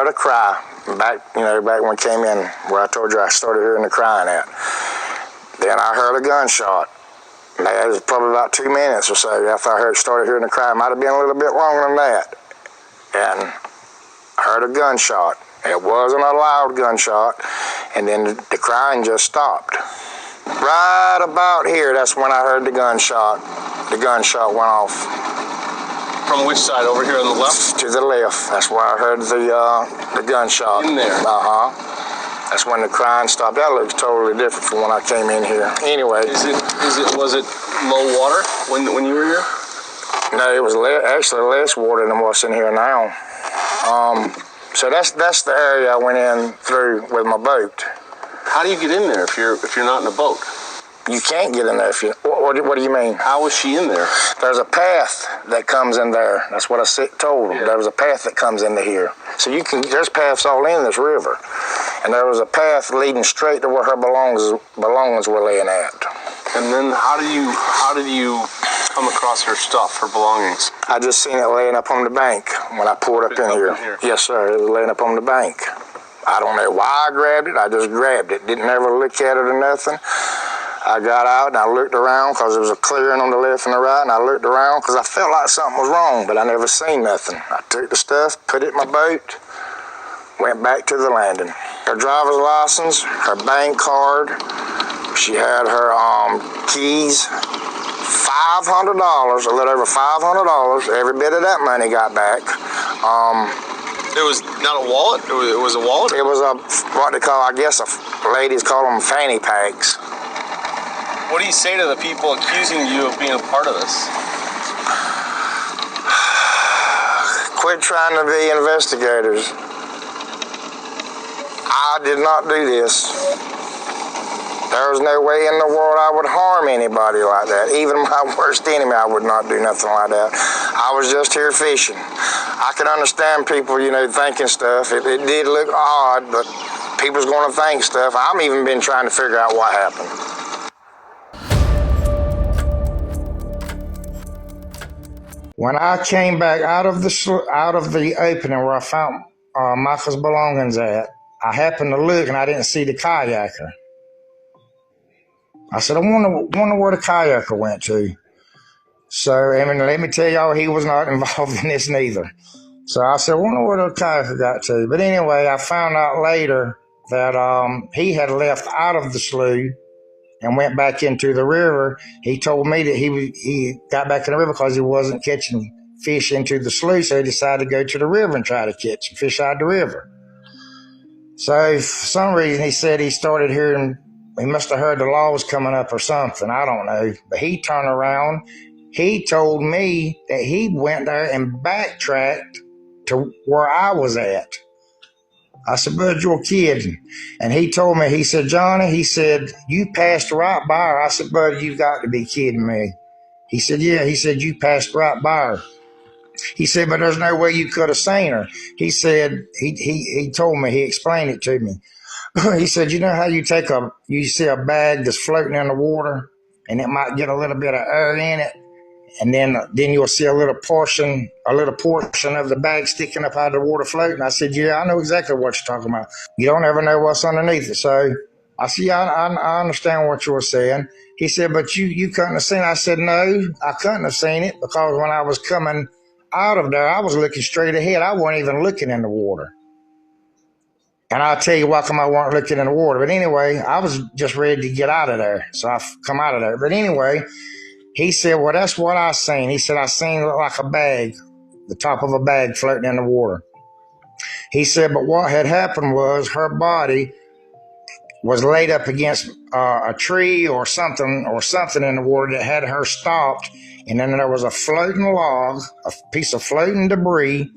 heard a cry back when we came in, where I told you I started hearing the crying at. Then I heard a gunshot. It was probably about 2 minutes or so after I started hearing the cry. It might have been a little bit longer than that. And I heard a gunshot. It wasn't a loud gunshot, and then the crying just stopped. Right about here, that's when I heard the gunshot. The gunshot went off. From which side? Over here on the left? To the left. That's where I heard the gunshot. In there? Uh-huh. That's when the crying stopped. That looks totally different from when I came in here. Anyway. Was it low water when you were here? No, it was actually less water than what's in here now. So that's the area I went in through with my boat. How do you get in there if you're not in a boat? You can't get in there if you. What do you mean? How was she in there? There's a path that comes in there. That's what I told them. Yeah. There was a path that comes into here. So there's paths all in this river, and there was a path leading straight to where her belongings were laying at. And then how did you come across her stuff, her belongings? I just seen it laying up on the bank when I pulled up in here. Yes, sir. It was laying up on the bank. I don't know why I grabbed it. I just grabbed it. Didn't ever look at it or nothing. I got out and I looked around because there was a clearing on the left and the right, and I looked around because I felt like something was wrong, but I never seen nothing. I took the stuff, put it in my boat, went back to the landing. Her driver's license, her bank card, she had her keys, $500, a little over $500. Every bit of that money got back. It was not a wallet? It was a wallet? It was what they call, I guess, ladies call them fanny packs. What do you say to the people accusing you of being a part of this? Quit trying to be investigators. I did not do this. There was no way in the world I would harm anybody like that. Even my worst enemy, I would not do nothing like that. I was just here fishing. I can understand people, thinking stuff. It did look odd, but people's going to think stuff. I've even been trying to figure out what happened. When I came back out of the opening where I found Mica's belongings at, I happened to look and I didn't see the kayaker. I said, I wonder where the kayaker went to. So, let me tell y'all, he was not involved in this neither. So I said, I wonder where the kayaker got to. But anyway, I found out later that he had left out of the slough and went back into the river. He told me that he got back in the river because he wasn't catching fish into the slough, so he decided to go to the river and try to catch fish out of the river. So for some reason, he said he started hearing, he must have heard the law was coming up or something. I don't know. But he turned around. He told me that he went there and backtracked to where I was at. I said, bud, you're kidding. And he told me, he said, Johnny, he said, you passed right by her. I said, bud, you've got to be kidding me. He said, yeah. He said, you passed right by her. He said, but there's no way you could have seen her. He said, he told me, he explained it to me. He said, you know how you see a bag that's floating in the water and it might get a little bit of air in it, and then you'll see a little portion of the bag sticking up out of the water floating. I said, yeah, I know exactly what you're talking about. You don't ever know what's underneath it. So I said, yeah, I understand what you were saying. He said, but you couldn't have seen it. I said, no, I couldn't have seen it because when I was coming out of there, I was looking straight ahead. I wasn't even looking in the water. And I'll tell you why come I weren't looking in the water. But anyway, I was just ready to get out of there. So I come out of there. But anyway, he said, well, that's what I seen. He said, I seen it like a bag, the top of a bag floating in the water. He said, but what had happened was her body was laid up against a tree or something in the water that had her stopped. And then there was a floating log, a piece of floating debris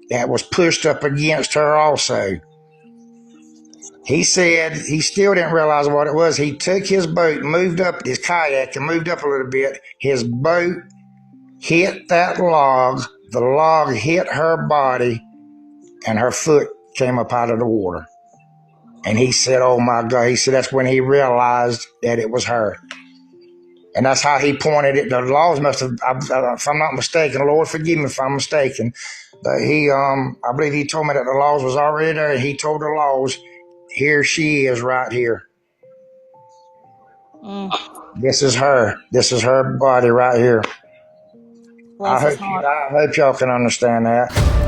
that was pushed up against her also. He said he still didn't realize what it was. He took his boat, moved up his kayak and moved up a little bit. His boat hit that log. The log hit her body and her foot came up out of the water. And he said, oh my God. He said that's when he realized that it was her. And that's how he pointed it. The laws must have, if I'm not mistaken, Lord forgive me if I'm mistaken, but I believe he told me that the laws was already there. And he told the laws, here she is right here. Mm. This is her. This is her body right here. Bless his heart. I hope y'all can understand that.